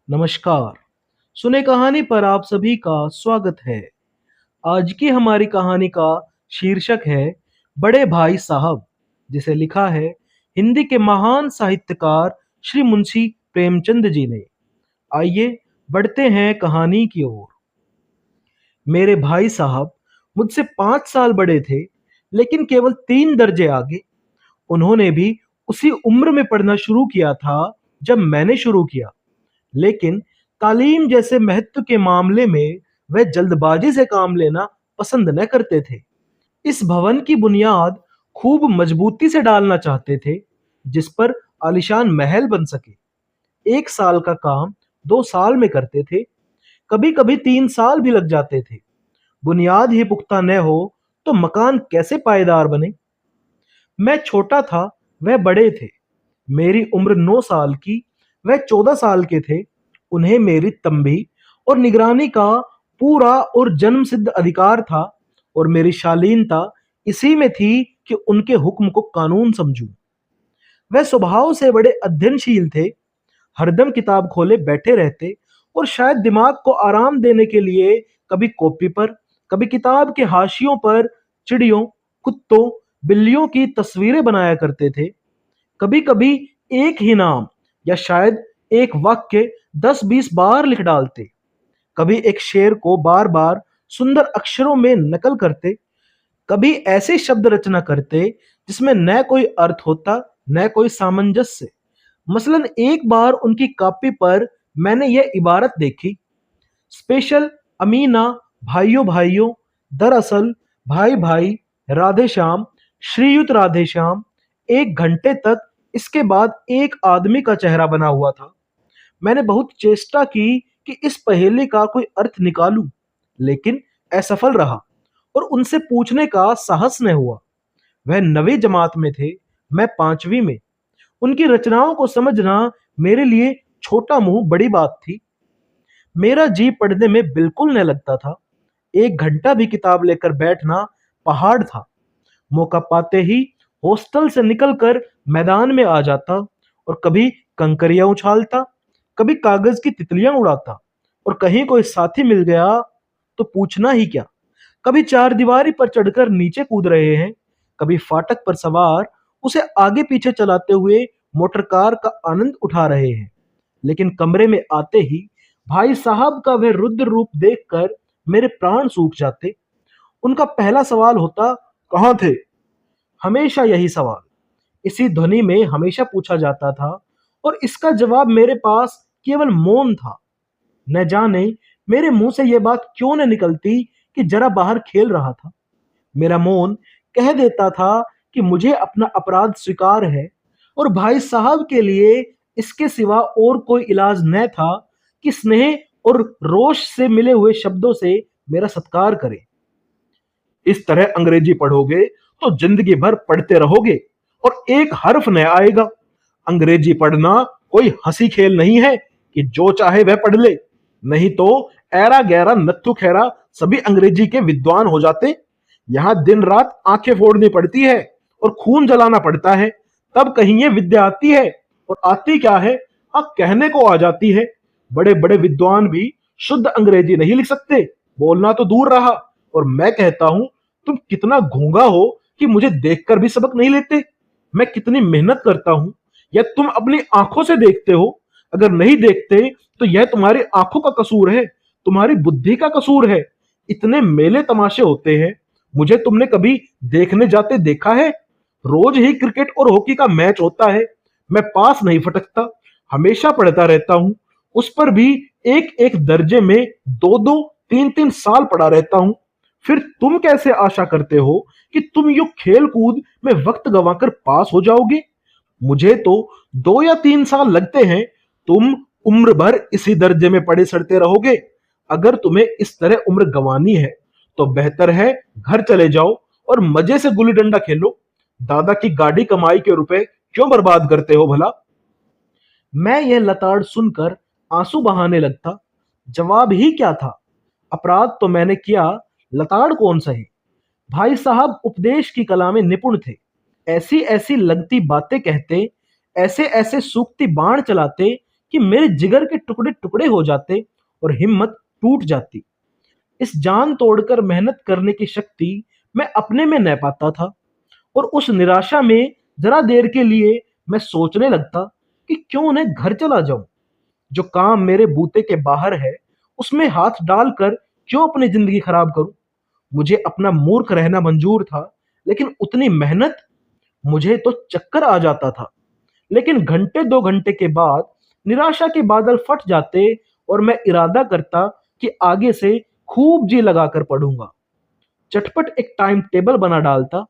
नमस्कार। सुने कहानी पर आप सभी का स्वागत है। आज की हमारी कहानी का शीर्षक है बड़े भाई साहब, जिसे लिखा है हिंदी के महान साहित्यकार श्री मुंशी प्रेमचंद जी ने। आइए बढ़ते हैं कहानी की ओर। मेरे भाई साहब मुझसे 5 साल बड़े थे, लेकिन केवल 3 दर्जे आगे। उन्होंने भी उसी उम्र में पढ़ना शुरू किया था जब मैंने शुरू किया, लेकिन तालीम जैसे महत्व के मामले में वह जल्दबाजी से काम लेना पसंद न करते थे। इस भवन की बुनियाद खूब मजबूती से डालना चाहते थे, जिस पर आलीशान महल बन सके। 1 साल का काम 2 साल में करते थे, कभी कभी 3 साल भी लग जाते थे। बुनियाद ही पुख्ता न हो तो मकान कैसे पायदार बने। मैं छोटा था, वह बड़े थे। मेरी उम्र 9 साल की, वह 14 साल के थे। उन्हें मेरी तंबी और निगरानी का पूरा और जन्म सिद्ध अधिकार था, और मेरी शालीनता इसी में थी कि उनके हुक्म को कानून समझूं। वह स्वभाव से बड़े अध्ययनशील थे, हरदम किताब खोले बैठे रहते, और शायद दिमाग को आराम देने के लिए कभी कॉपी पर, कभी किताब के हाशियों पर चिड़ियों, कुत्तों, बिल्लियों की तस्वीरें बनाया करते थे। कभी कभी एक ही नाम या शायद एक वाक्य 10-20 बार लिख डालते। कभी एक शेर को बार बार सुंदर अक्षरों में नकल करते। कभी ऐसे शब्द रचना करते जिसमें न कोई अर्थ होता, न कोई सामंजस्य। मसलन एक बार उनकी कॉपी पर मैंने यह इबारत देखी: स्पेशल अमीना, भाइयों भाइयों, दरअसल भाई भाई, राधे श्याम, श्रीयुत राधे श्याम। 1 घंटे तक इसके बाद एक आदमी का चेहरा बना हुआ था। मैंने बहुत चेष्टा की कि इस पहेली का कोई अर्थ निकालूं, लेकिन असफल रहा और उनसे पूछने का साहस न हुआ। वह 9वीं जमात में थे, मैं 5वीं में। उनकी रचनाओं को समझना मेरे लिए छोटा मुंह बड़ी बात थी। मेरा जी पढ़ने में बिल्कुल न लगता था। 1 घंटा भी किताब लेकर बैठना पहाड़ था। मौका पाते ही हॉस्टल से निकलकर मैदान में आ जाता, और कभी कंकरियां उछालता, कभी कागज की तितलियां उड़ाता, और कहीं कोई साथी मिल गया तो पूछना ही क्या। कभी चारदीवारी पर चढ़कर नीचे कूद रहे हैं, कभी फाटक पर सवार उसे आगे पीछे चलाते हुए मोटर कार का आनंद उठा रहे हैं। लेकिन कमरे में आते ही भाई साहब का वह रुद्र रूप देखकर मेरे प्राण सूख जाते। उनका पहला सवाल होता, कहाँ थे? हमेशा यही सवाल इसी ध्वनि में हमेशा पूछा जाता था, और इसका जवाब मेरे पास केवल मौन था। न जाने मेरे मुंह से यह बात क्यों न निकलती कि जरा बाहर खेल रहा था। मेरा मौन कह देता था कि मुझे अपना अपराध स्वीकार है, और भाई साहब के लिए इसके सिवा और कोई इलाज न था कि स्नेह और रोष से मिले हुए शब्दों से मेरा सत्कार करे। इस तरह अंग्रेजी पढ़ोगे तो जिंदगी भर पढ़ते रहोगे और एक हर्फ न आएगा। अंग्रेजी पढ़ना कोई हंसी खेल नहीं है कि जो चाहे वह पढ़ ले, नहीं तो ऐरा गैरा नत्थु खैरा सभी अंग्रेजी के विद्वान हो जाते। यहां दिन रात आंखें फोड़नी पड़ती है और खून जलाना पड़ता है, तब कहीं ये विद्या आती है। और आती क्या है, हाँ, कहने को आ जाती है। बड़े बड़े विद्वान भी शुद्ध अंग्रेजी नहीं लिख सकते, बोलना तो दूर रहा। और मैं कहता हूं, तुम कितना गूंगा हो कि मुझे देखकर भी सबक नहीं लेते। मैं कितनी मेहनत करता हूं, या तुम अपनी आंखों से देखते हो? अगर नहीं देखते तो यह तुम्हारी आंखों का कसूर है, तुम्हारी बुद्धि का कसूर है। इतने मेले तमाशे होते हैं, मुझे तुमने कभी देखने जाते देखा है? रोज ही क्रिकेट और हॉकी का मैच होता है, मैं पास नहीं फटकता, हमेशा पढ़ता रहता हूं। उस पर भी एक एक दर्जे में 2-2, 3-3 साल पढ़ा रहता हूं। फिर तुम कैसे आशा करते हो कि तुम यो खेल कूद में वक्त गंवाकर पास हो जाओगे? मुझे तो 2 या 3 साल लगते हैं, तुम उम्र भर इसी दर्जे में पड़े सड़ते रहोगे। अगर तुम्हें इस तरह उम्र गंवानी है तो बेहतर है घर चले जाओ और मजे से गुल्ली डंडा खेलो। दादा की गाड़ी कमाई के रुपए क्यों बर्बाद करते हो भला? मैं यह लताड़ सुनकर आंसू बहाने लगता। जवाब ही क्या था? अपराध तो मैंने किया, लताड़ कौन सहे। भाई साहब उपदेश की कला में निपुण थे। ऐसी ऐसी लगती बातें कहते, ऐसे ऐसे सूक्ति बाण चलाते कि मेरे जिगर के टुकड़े टुकड़े हो जाते और हिम्मत टूट जाती। इस जान तोड़कर मेहनत करने की शक्ति मैं अपने में न पाता था, और उस निराशा में जरा देर के लिए मैं सोचने लगता कि क्यों उन्हें घर चला जाऊं। जो काम मेरे बूते के बाहर है, उसमें हाथ डालकर क्यों अपनी जिंदगी खराब करूं। मुझे अपना मूर्ख रहना मंजूर था, लेकिन उतनी मेहनत, मुझे तो चक्कर आ जाता था। लेकिन घंटे 2 घंटे के बाद निराशा के बादल फट जाते और मैं इरादा करता कि आगे से खूब जी लगाकर पढ़ूंगा। चटपट एक टाइम टेबल बना डालता,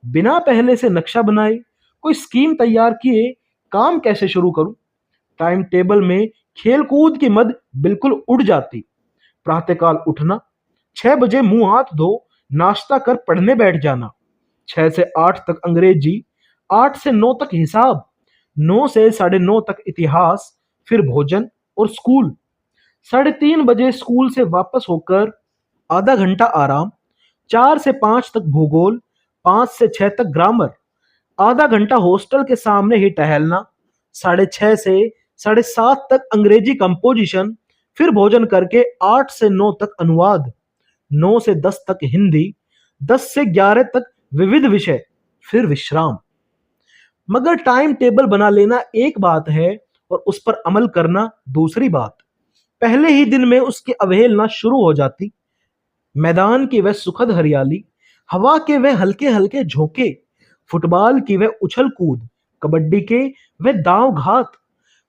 बिना पहले से नक्शा बनाए, कोई स्कीम तैयार किए काम कैसे शुरू करूं। टाइम टेबल में खेल कूद की मद बिल्कुल उड़ जाती। प्रातःकाल उठना, 6 बजे मुंह हाथ धो नाश्ता कर पढ़ने बैठ जाना, 6 से 8 तक अंग्रेजी, 8 से 9 तक हिसाब, 9 से 9:30 तक इतिहास, फिर भोजन और स्कूल। 3:30 बजे स्कूल से वापस होकर आधा घंटा आराम, 4 से 5 तक भूगोल, 5 से 6 तक ग्रामर, आधा घंटा हॉस्टल के सामने ही टहलना, 6:30 से 7:30 तक अंग्रेजी कंपोजिशन, फिर भोजन करके 8 से 9 तक अनुवाद, 9 से 10 तक हिंदी, 10 से 11 तक विविध विषय, फिर विश्राम। मगर टाइम टेबल बना लेना एक बात है और उस पर अमल करना दूसरी बात। पहले ही दिन में उसकी अवहेलना शुरू हो जाती। मैदान की वह सुखद हरियाली, हवा के वह हल्के हल्के झोंके, फुटबॉल की वह उछल कूद, कबड्डी के वह दांव घात,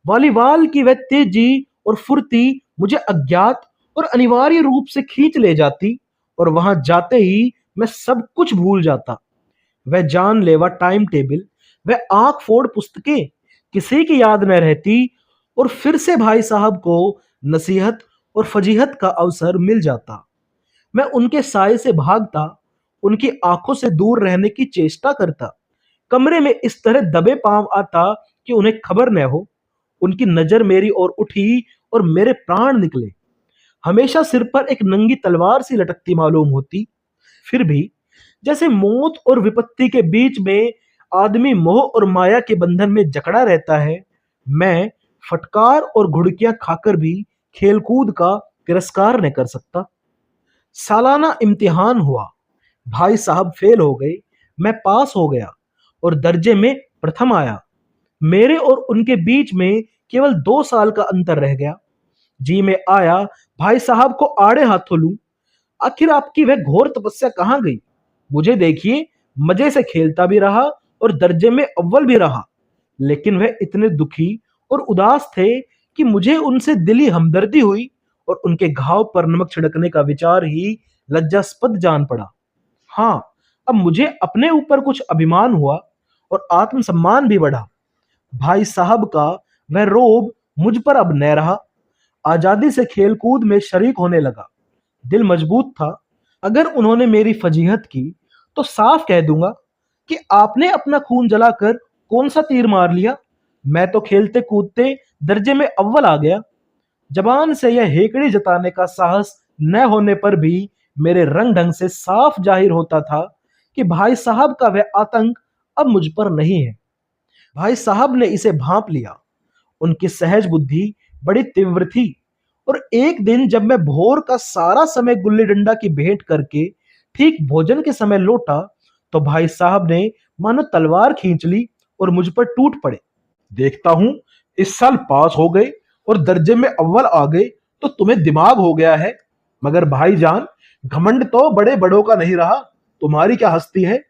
वॉलीबॉल की वह तेजी और फुर्ती मुझे अज्ञात और अनिवार्य रूप से खींच ले जाती, और वहां जाते ही मैं सब कुछ भूल जाता। वह जानलेवा टाइम टेबल, वह आंख फोड़ पुस्तकें, किसी की याद न रहती, और फिर से भाई साहब को नसीहत और फजीहत का अवसर मिल जाता। मैं उनके साय से भागता, उनकी आंखों से दूर रहने की चेष्टा करता, कमरे में इस तरह दबे पांव आता कि उन्हें खबर न हो। उनकी नजर मेरी ओर उठी और मेरे प्राण निकले। हमेशा सिर पर एक नंगी तलवार सी लटकती मालूम होती। फिर भी जैसे मौत और विपत्ति के बीच में आदमी मोह और माया के बंधन में जकड़ा रहता है, मैं फटकार और घुड़कियां खाकर भी खेलकूद का तिरस्कार न कर सकता। सालाना इम्तिहान हुआ, भाई साहब फेल हो गए, मैं पास हो गया और दर्जे में प्रथम आया। मेरे और उनके बीच में केवल 2 साल का अंतर रह गया। जी में आया भाई साहब को आड़े हाथों लूं। आखिर आपकी वह घोर तपस्या कहां गई। मुझे देखिए, मजे से खेलता भी रहा और दर्जे में अव्वल भी रहा, लेकिन वह इतने दुखी और उदास थे कि मुझे उनसे दिली हमदर्दी हुई और उनके घाव पर नमक छिड़कने का विचार ही लज्जास्पद जान पड़ा। हाँ, अब मुझे अपने ऊपर कुछ अभिमान हुआ और आत्मसम्मान भी बढ़ा। भाई साहब का वह रोब मुझ पर अब न रहा। आजादी से खेलकूद में शरीक होने लगा। दिल मजबूत था। अगर उन्होंने मेरी फजीहत की तो साफ कह दूंगा कि आपने अपना खून जलाकर कौन सा तीर मार लिया। मैं तो खेलते कूदते दर्जे में अव्वल आ गया। जबान से यह हेकड़ी जताने का साहस न होने पर भी मेरे रंग ढंग से साफ जाहिर होता था कि भाई साहब का वह आतंक अब मुझ पर नहीं है। भाई साहब ने इसे भांप लिया। उनकी सहज बुद्धि बड़ी तीव्र थी, और एक दिन जब मैं भोर का सारा समय गुल्ली डंडा की भेंट करके ठीक भोजन के समय लौटा, तो भाई साहब ने मानो तलवार खींच ली और मुझ पर टूट पड़े। देखता हूं इस साल पास हो गए और दर्जे में अव्वल आ गए तो तुम्हें दिमाग हो गया है। मगर भाईजान, घमंड तो बड़े बड़ों का नहीं रहा, तुम्हारी क्या हस्ती है।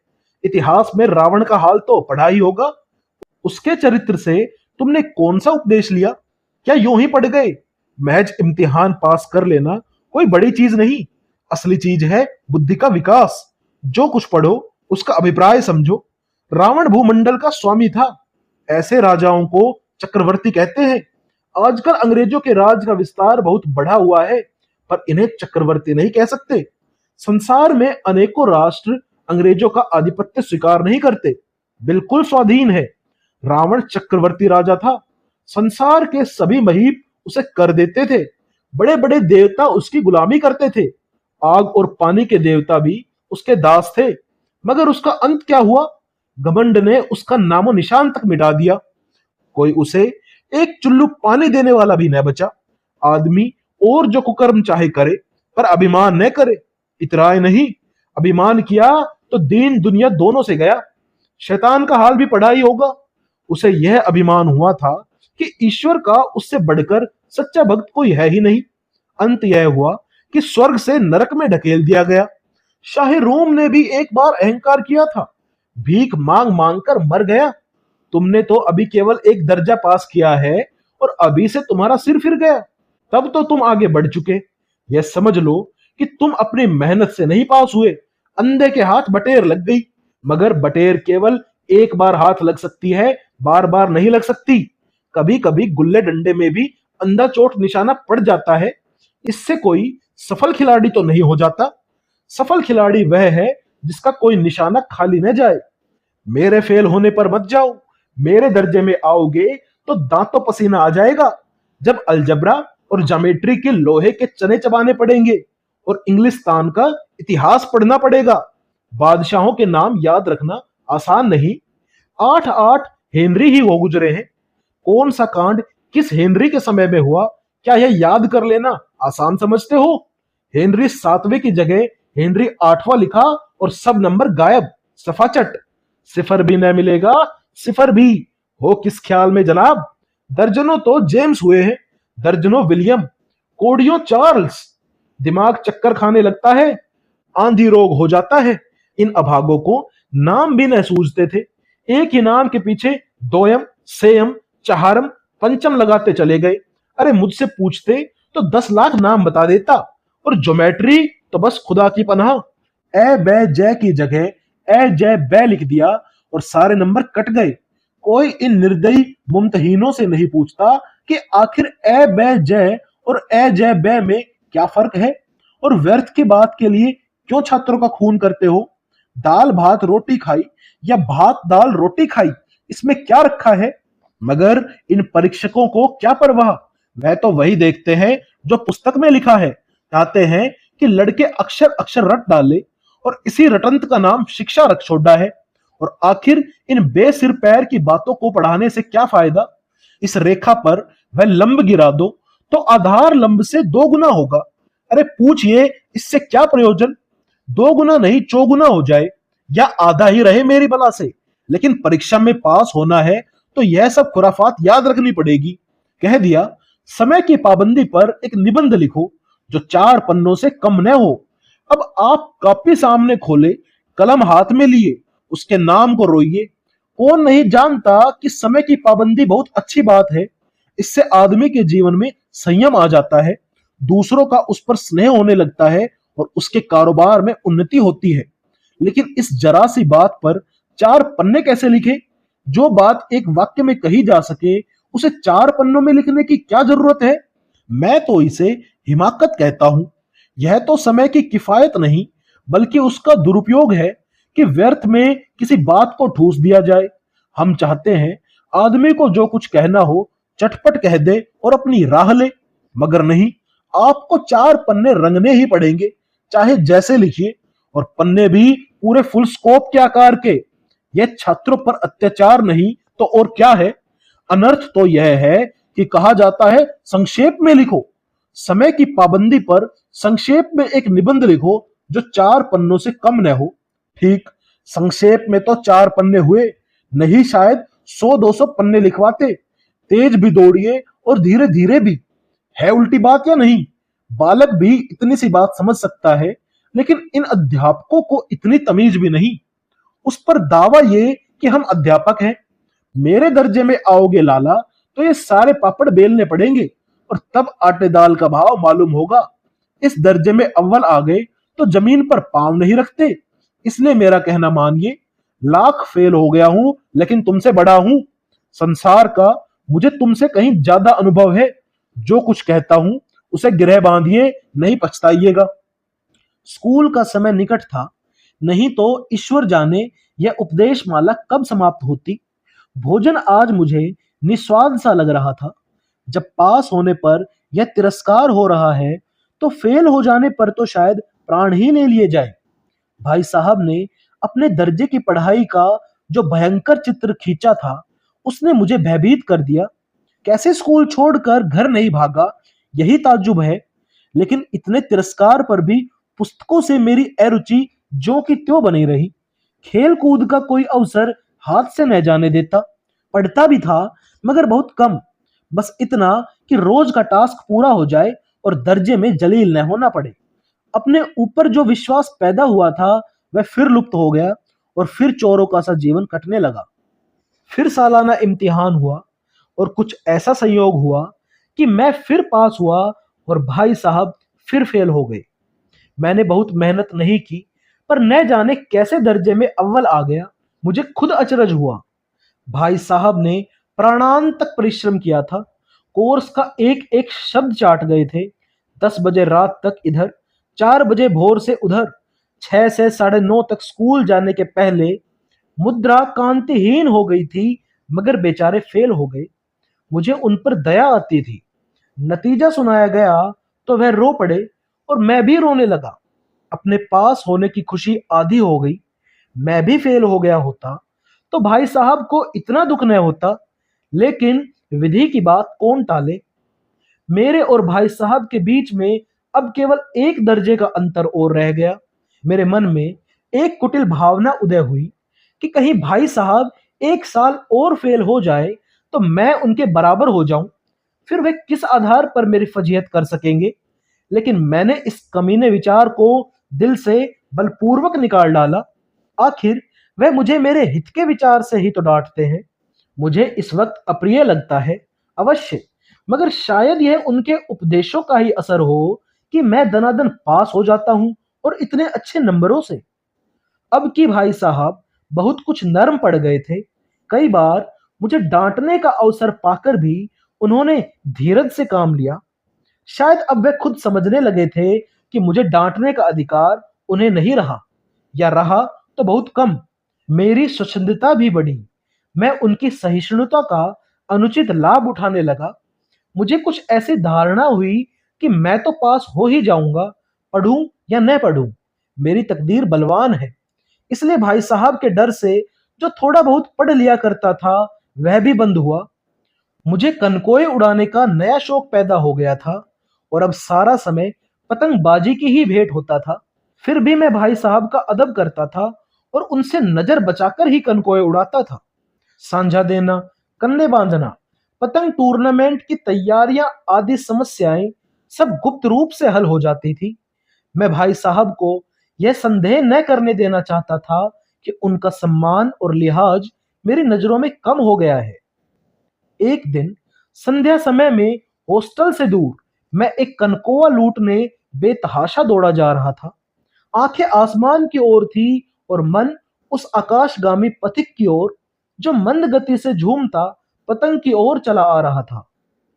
इतिहास में रावण का हाल तो पढ़ा ही होगा। उसके चरित्र से तुमने कौन सा उपदेश लिया। क्या यूं ही पढ़ गए। महज इम्तिहान पास कर लेना कोई बड़ी चीज नहीं। असली चीज है बुद्धि का विकास। जो कुछ पढ़ो उसका अभिप्राय समझो। रावण भूमंडल का स्वामी था। ऐसे राजाओं को चक्रवर्ती कहते हैं। आजकल अंग्रेजों के राज का विस्तार बहुत बढ़ा हुआ है, पर इन्हें चक्रवर्ती नहीं कह सकते। संसार में अनेकों राष्ट्र अंग्रेजों का आधिपत्य स्वीकार नहीं करते, बिल्कुल स्वाधीन है। रावण चक्रवर्ती राजा था। संसार के सभी महीप उसे कर देते थे। बड़े बड़े देवता उसकी गुलामी करते थे। आग और पानी के देवता भी उसके दास थे। मगर उसका अंत क्या हुआ। घमंड ने उसका नामो निशान तक मिटा दिया। कोई उसे एक चुल्लू पानी देने वाला भी न बचा। आदमी और जो कुकर्म चाहे करे, पर अभिमान न करे। इतराए नहीं, अभिमान किया तो दीन दुनिया दोनों से गया। शैतान का हाल भी पड़ा ही होगा। उसे यह अभिमान हुआ था कि ईश्वर का उससे बढ़कर सच्चा भक्त कोई है ही नहीं। अंत यह हुआ कि स्वर्ग से नरक में ढकेल दिया गया। शाही रोम ने भी एक बार अहंकार किया था, भीख मांग मांग कर मर गया। तुमने तो अभी केवल एक दर्जा पास किया है और अभी से तुम्हारा सिर फिर गया। तब तो तुम आगे बढ़ चुके। यह समझ लो कि तुम अपनी मेहनत से नहीं पास हुए, अंधे के हाथ बटेर लग गई। मगर बटेर केवल एक बार हाथ लग सकती है, बार बार नहीं लग सकती। कभी कभी गुल्ले डंडे में भी अंधा चोट निशाना पड़ जाता है। इससे कोई सफल खिलाड़ी तो नहीं हो जाता। सफल खिलाड़ी वह है जिसका कोई निशाना खाली न जाए। मेरे फेल होने पर मत जाओ। मेरे दर्जे में आओगे तो दांतों पसीना आ जाएगा। जब अलजबरा और ज्योमेट्री के लोहे के चने चबाने पड़ेंगे और इंग्लिस्तान का इतिहास पढ़ना पड़ेगा। बादशाहों के नाम याद रखना आसान नहीं। 8-8 हेनरी ही हो गुजरे हैं। कौन सा कांड किस हेनरी के समय में हुआ, क्या यह याद कर लेना आसान समझते हो? हेनरी 7वें की जगह हेनरी 8वां लिखा और सब नंबर गायब। सफाचट। सिफर भी न मिलेगा, सिफर भी। हो किस ख्याल में जनाब? दर्जनों तो जेम्स हुए हैं, दर्जनों विलियम, कोड़ियों चार्ल्स। दिमाग चक्कर खाने लगता है, आंधी रोग हो जाता है। इन अभागों को नाम भी न सूझते थे। एक ही नाम के पीछे दोयम, सेयम, चहारम, पंचम लगाते चले गए। अरे मुझसे पूछते तो 10 लाख नाम बता देता। और ज्योमेट्री तो बस खुदा की पनाह। ए बै जय की जगह ए जय बै लिख दिया और सारे नंबर कट गए। कोई इन निर्दयी मुमतहीनों से नहीं पूछता कि आखिर ए बै जय और ए जय बै में क्या फर्क है, और व्यर्थ की बात के लिए क्यों छात्रों का खून करते हो? दाल भात रोटी खाई या भात दाल रोटी खाई, इसमें क्या रखा है? मगर इन परीक्षकों को क्या परवाह? वह तो वही देखते हैं जो पुस्तक में लिखा है। चाहते हैं कि लड़के अक्षर अक्षर रट डाले, और इसी रटंत का नाम शिक्षा रख छोड़ा है। और आखिर इन बेसिर पैर की बातों को पढ़ाने से क्या फायदा? इस रेखा पर वह लंब गिरा दो तो आधार लंब से 2 गुना होगा। अरे पूछिए इससे क्या प्रयोजन? 2 गुना नहीं, चौगुना हो जाए या आधा ही रहे मेरी बला से। लेकिन परीक्षा में पास होना है तो यह सब खुराफात याद रखनी पड़ेगी। कह दिया, समय की पाबंदी पर एक निबंध लिखो जो 4 पन्नों से कम न हो। अब आप कॉपी सामने खोले, कलम हाथ में लिए, उसके नाम को रोइए। कौन नहीं जानता कि समय की पाबंदी बहुत अच्छी बात है। इससे आदमी के जीवन में संयम आ जाता है, दूसरों का उस पर स्नेह होने लगता है और उसके कारोबार में उन्नति होती है। लेकिन इस जरा सी बात पर 4 पन्ने कैसे लिखे? जो बात एक वाक्य में कही जा सके उसे 4 पन्नों में लिखने की क्या जरूरत है? मैं तो इसे हिमाकत कहता हूं। यह तो समय की किफायत नहीं बल्कि उसका दुरुपयोग है कि व्यर्थ में किसी बात को ठूस दिया जाए। हम चाहते हैं आदमी को जो कुछ कहना हो चटपट कह दे और अपनी राह ले, मगर नहीं, आपको 4 पन्ने रंगने ही पड़ेंगे, चाहे जैसे लिखिए, और पन्ने भी पूरे फुल स्कोप के आकार के। यह छात्रों पर अत्याचार नहीं तो और क्या है? अनर्थ तो यह है कि कहा जाता है संक्षेप में लिखो। समय की पाबंदी पर संक्षेप में एक निबंध लिखो जो 4 पन्नों से कम न हो। ठीक, संक्षेप में तो 4 पन्ने हुए, नहीं शायद 100-200 पन्ने लिखवाते। तेज भी दौड़िए और धीरे धीरे भी। है उल्टी बात या नहीं? बालक भी इतनी सी बात समझ सकता है, लेकिन इन अध्यापकों को इतनी तमीज भी नहीं। उस पर दावा ये कि हम अध्यापक हैं। मेरे दर्जे में आओगे लाला तो ये सारे पापड़ बेलने पड़ेंगे, और तब आटे दाल का भाव मालूम होगा। इस दर्जे में अव्वल आ गए तो जमीन पर पांव नहीं रखते। इसलिए मेरा कहना मानिए, लाख फेल हो गया हूं लेकिन तुमसे बड़ा हूं। संसार का मुझे तुमसे कहीं ज्यादा अनुभव है। जो कुछ कहता हूं उसे गिरह बांधिए, नहीं पछताइएगा। स्कूल का समय निकट था, नहीं तो ईश्वर जाने यह उपदेश माला कब समाप्त होती। भोजन आज मुझे निस्वाद सा लग रहा था। जब पास होने पर यह तिरस्कार हो रहा है तो फेल हो जाने पर तो शायद प्राण ही ले लिए जाए। भाई साहब ने अपने दर्जे की पढ़ाई का जो भयंकर चित्र खींचा था उसने मुझे भयभीत कर दिया। कैसे स्कूल छोड़कर घर नहीं भागा, यही ताज्जुब है। लेकिन इतने तिरस्कार पर भी पुस्तकों से मेरी अरुचि ज्यों की त्यों बनी रही। खेल कूद का कोई अवसर हाथ से न जाने देता। पढ़ता भी था, मगर बहुत कम, बस इतना कि रोज का टास्क पूरा हो जाए और दर्जे में जलील न होना पड़े। अपने ऊपर जो विश्वास पैदा हुआ था वह फिर लुप्त हो गया और फिर चोरों का सा जीवन कटने लगा। फिर सालाना इम्तिहान हुआ और कुछ ऐसा संयोग हुआ कि मैं फिर पास हुआ और भाई साहब फिर फेल हो गए। मैंने बहुत मेहनत नहीं की, पर न जाने कैसे दर्जे में अव्वल आ गया। मुझे खुद अचरज हुआ। भाई साहब ने प्राणांतक परिश्रम किया था, कोर्स का एक एक शब्द चाट गए थे। 10 बजे रात तक इधर, 4 बजे भोर से उधर, 6 से 9:30 तक स्कूल जाने के पहले मुद्रा कांतिहीन हो गई थी, मगर बेचारे फेल हो गए। मुझे उन पर दया आती थी। नतीजा सुनाया गया तो वह रो पड़े और मैं भी रोने लगा। अपने पास होने की खुशी आधी हो गई। मैं भी फेल हो गया होता तो भाई साहब को इतना दुख न होता, लेकिन विधि की बात कौन टाले। मेरे और भाई साहब के बीच में अब केवल एक दर्जे का अंतर और रह गया। मेरे मन में एक कुटिल भावना उदय हुई कि कहीं भाई साहब एक साल और फेल हो जाए तो मैं उनके बराबर हो जाऊं। फिर वे किस आधार पर मेरी फजीहत कर सकेंगे। लेकिन मैंने इस कमीने विचार को दिल से बलपूर्वक निकाल डाला। आखिर वह मुझे मेरे हित के विचार से ही तो डांटते हैं। मुझे इस वक्त अप्रिय लगता है, अवश्य, मगर शायद यह उनके उपदेशों का ही असर हो कि मैं दनादन पास हो जाता हूं और इतने अच्छे नंबरों से। अब की भाई साहब बहुत कुछ नर्म पड़ गए थे। कई बार मुझे डांटने का अवसर पाकर भी उन्होंने धीरज से काम लिया। शायद अब वे खुद समझने लगे थे कि मुझे डांटने का अधिकार उन्हें नहीं रहा, या रहा तो बहुत कम। मेरी स्वच्छंदता भी बढ़ी। मैं उनकी सहिष्णुता का अनुचित लाभ उठाने लगा। मुझे कुछ ऐसी धारणा हुई कि मैं तो पास हो ही जाऊंगा, पढ़ूं या न पढ़ूं, मेरी तकदीर बलवान है। इसलिए भाई साहब के डर से जो थोड़ा बहुत पढ़ लिया करता था वह भी बंद हुआ। मुझे कनकोए उड़ाने का नया शौक पैदा हो गया था और अब सारा समय पतंगबाजी की ही भेंट होता था। फिर भी मैं भाई साहब का अदब करता था और उनसे नजर बचाकर ही कनकोए उड़ाता था। सांझा देना, कंधे बांधना, पतंग टूर्नामेंट की तैयारियां आदि समस्याएं सब गुप्त रूप से हल हो जाती थी। मैं भाई साहब को यह संदेह न करने देना चाहता था कि उनका सम्मान और लिहाज मेरी नजरों में कम हो गया है। एक दिन संध्या समय में हॉस्टल से दूर मैं एक कनकोआ लूटने बेतहाशा दौड़ा जा रहा था। आंखें आसमान की ओर थी और मन उस आकाशगामी पथिक की ओर जो मंद गति से झूमता पतंग की ओर चला आ रहा था।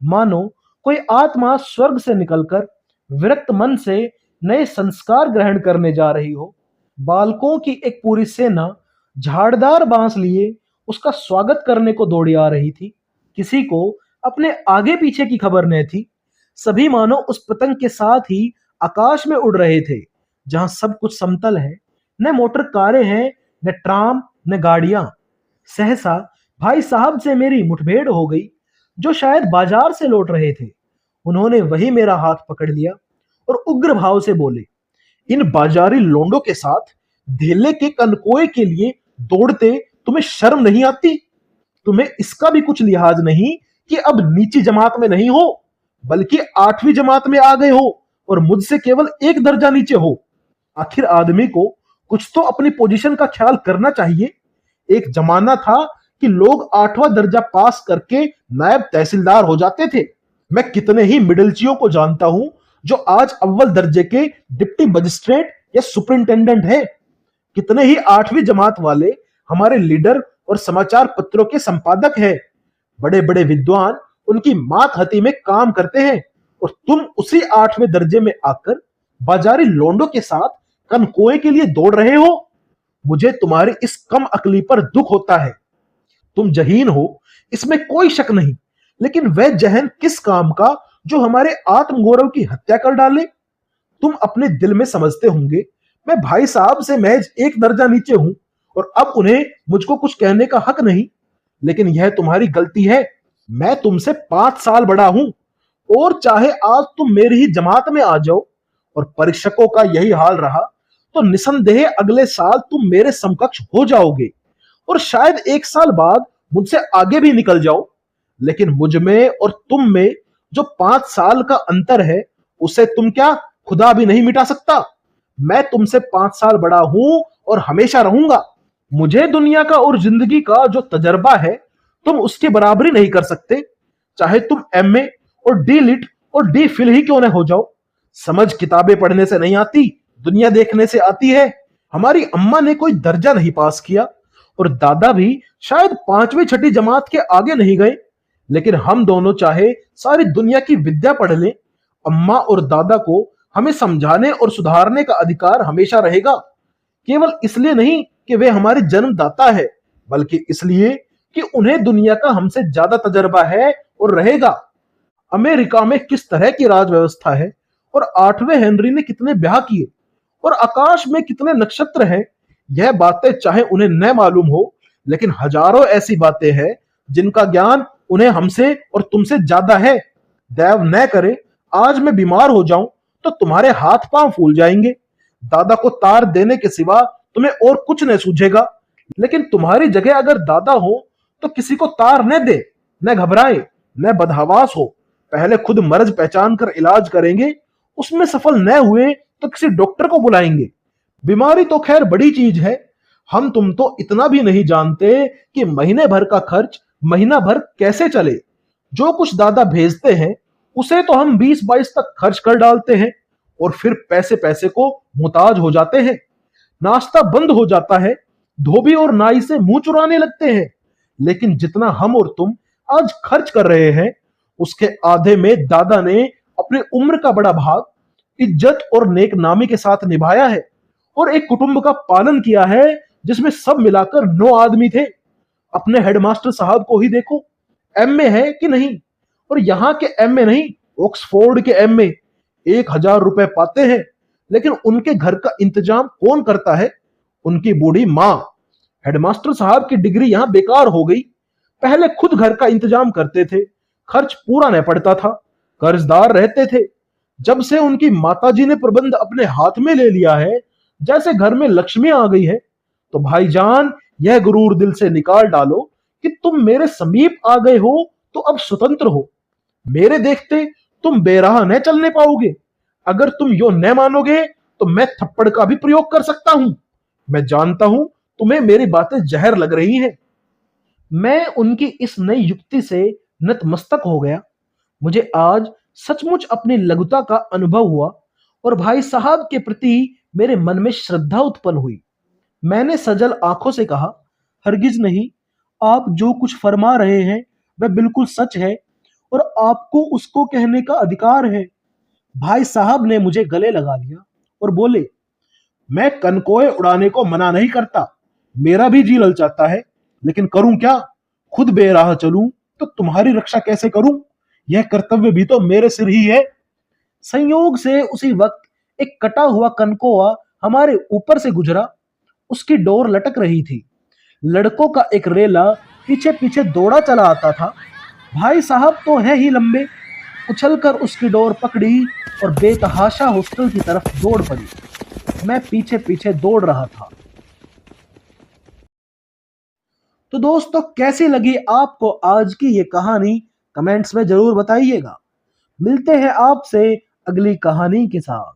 मानो कोई आत्मा स्वर्ग से निकलकर विरक्त मन से नए संस्कार ग्रहण करने जा रही हो। बालकों की एक पूरी सेना झाड़दार बांस लिए उसका स्वागत करने को दौड़ी आ रही थी। किसी को अपने आगे पीछे की खबर न थी। सभी मानो उस पतंग के साथ ही आकाश में उड़ रहे थे जहां सब कुछ समतल है। न मोटर कारें हैं, न ट्राम, न गाड़ियां। सहसा भाई साहब से मेरी मुठभेड़ हो गई, जो शायद बाजार से लौट रहे थे। उन्होंने वही मेरा हाथ पकड़ लिया और उग्र भाव से बोले, इन बाजारी लोंडों के साथ धेले के कनकोए के लिए दौड़ते तुम्हें शर्म नहीं आती? तुम्हें इसका भी कुछ लिहाज नहीं कि अब नीची जमात में नहीं हो, बल्कि 8वीं जमात में आ गए हो और मुझसे केवल एक दर्जा नीचे हो। आखिर आदमी को कुछ तो अपनी पोजीशन का ख्याल करना चाहिए। एक जमाना था कि लोग 8वां दर्जा पास करके नायब तहसीलदार हो जाते थे। मैं कितने ही मिडिलचियों को जानता हूं जो आज अव्वल दर्जे के डिप्टी मजिस्ट्रेट या सुपरिंटेंडेंट है। कितने ही 8वीं जमात वाले हमारे लीडर और समाचार पत्रों के संपादक हैं। बड़े बड़े विद्वान उनकी मातहती में काम करते हैं और तुम उसी 8वें दर्जे में आकर बाजारी लोंडों के साथ कनकोए के लिए दौड़ रहे हो। मुझे तुम्हारी इस कम अकली पर दुख होता है। तुम जहीन हो, इसमें कोई शक नहीं, लेकिन वह जहन किस काम का जो हमारे आत्मगौरव की हत्या कर डाले। तुम अपने दिल में समझते होंगे मैं भाई साहब से महज एक दर्जा नीचे हूं और अब उन्हें मुझको कुछ कहने का हक नहीं। लेकिन यह तुम्हारी गलती है। मैं तुमसे 5 साल बड़ा हूं और चाहे आज तुम मेरी ही जमात में आ जाओ और परीक्षकों का यही हाल रहा तो निसंदेह अगले साल तुम मेरे समकक्ष हो जाओगे और शायद 1 साल बाद मुझसे आगे भी निकल जाओ। लेकिन मुझ में और तुम में जो 5 साल का अंतर है उसे तुम क्या खुदा भी नहीं मिटा सकता। मैं तुमसे 5 साल बड़ा हूं और हमेशा रहूंगा। मुझे दुनिया का और जिंदगी का जो तजर्बा है तुम उसकी बराबरी नहीं कर सकते, चाहे तुम एमए और डी लिट और डी फिल ही क्यों न हो जाओ। समझ किताबें पढ़ने से नहीं आती, दुनिया देखने से आती है। हमारी अम्मा ने कोई दर्जा नहीं पास किया और दादा भी शायद 5वीं 6ठी जमात के आगे नहीं गए, लेकिन हम दोनों चाहे सारी दुनिया की विद्या पढ़ लें, अम्मा और दादा को हमें समझाने और सुधारने का अधिकार हमेशा रहेगा। केवल इसलिए नहीं कि वे हमारे जन्मदाता है, बल्कि इसलिए कि उन्हें दुनिया का हमसे ज्यादा तजर्बा है और रहेगा। अमेरिका में किस तरह की राज व्यवस्था है और 8वें हेनरी ने कितने ब्याह किए और आकाश में कितने नक्षत्र हैं, यह बातें चाहे उन्हें न मालूम हो, लेकिन हजारों ऐसी बातें हैं जिनका ज्ञान उन्हें हमसे और तुमसे ज्यादा है। दैव न करे आज मैं बीमार हो जाऊं तो तुम्हारे हाथ पांव फूल जाएंगे। दादा को तार देने के सिवा तुम्हें और कुछ न सूझेगा, लेकिन तुम्हारी जगह अगर दादा हो तो किसी को तार न दे, न घबराए, न बदहवास हो। पहले खुद मर्ज पहचान कर इलाज करेंगे, उसमें सफल न हुए तो किसी डॉक्टर को बुलाएंगे। बीमारी तो खैर बड़ी चीज है, हम तुम तो इतना भी नहीं जानते कि महीने भर का खर्च महीना भर कैसे चले। जो कुछ दादा भेजते हैं उसे तो हम 20-22 तक खर्च कर डालते हैं और फिर पैसे पैसे को मुहताज हो जाते हैं। नाश्ता बंद हो जाता है, धोबी और नाई से मुंह चुराने लगते हैं। लेकिन जितना हम और तुम आज खर्च कर रहे हैं उसके आधे में दादा ने अपने उम्र का बड़ा भाग इज्जत और नेक नामी के साथ निभाया है और एक कुटुंब का पालन किया है जिसमें सब मिलाकर 9 आदमी थे। अपने हेडमास्टर साहब को ही देखो, एमए है कि नहीं, और यहाँ के एमए नहीं, ऑक्सफोर्ड के एमए 1,000 रुपए पाते हैं, लेकिन उनके घर का इंतजाम कौन करता है? उनकी बूढ़ी माँ। हेडमास्टर साहब की डिग्री यहां बेकार हो गई। पहले खुद घर का इंतजाम करते थे, खर्च पूरा न पड़ता था, कर्जदार रहते थे। जब से उनकी माताजी ने प्रबंध अपने हाथ में ले लिया है, जैसे घर में लक्ष्मी आ गई है, तो भाईजान यह गुरूर दिल से निकाल डालो कि तुम मेरे समीप आ गए हो तो अब स्वतंत्र हो। मेरे देखते तुम बेराह न चलने पाओगे। अगर तुम यो न मानोगे तो मैं थप्पड़ का भी प्रयोग कर सकता हूं। मैं जानता हूं तुम्हें मेरी बातें जहर लग रही हैं। मैं उनकी इस नई युक्ति से नतमस्तक हो गया। मुझे आज सचमुच अपनी लघुता का अनुभव हुआ और भाई साहब के प्रति मेरे मन में श्रद्धा उत्पन्न हुई। मैंने सजल आंखों से कहा, हरगिज नहीं, आप जो कुछ फरमा रहे हैं वह बिल्कुल सच है और आपको उसको कहने का अधिकार है। भाई साहब ने मुझे गले लगा लिया और बोले, मैं कनकोए उड़ाने को मना नहीं करता, मेरा भी जी ललचाता है, लेकिन करूं क्या? खुद बेराह चलूं तो तुम्हारी रक्षा कैसे करूं? यह कर्तव्य भी तो मेरे सिर ही है। संयोग से उसी वक्त एक कटा हुआ कनकोआ हमारे ऊपर से गुजरा। उसकी डोर लटक रही थी। लड़कों का एक रेला पीछे पीछे दौड़ा चला आता था। भाई साहब तो है ही लंबे, उछलकर उसकी डोर पकड़ी और बेतहाशा हॉस्टल की तरफ दौड़ पड़ी। मैं पीछे पीछे दौड़ रहा था। तो दोस्तों, कैसी लगी आपको आज की ये कहानी? कमेंट्स में जरूर बताइएगा। मिलते हैं आपसे अगली कहानी के साथ।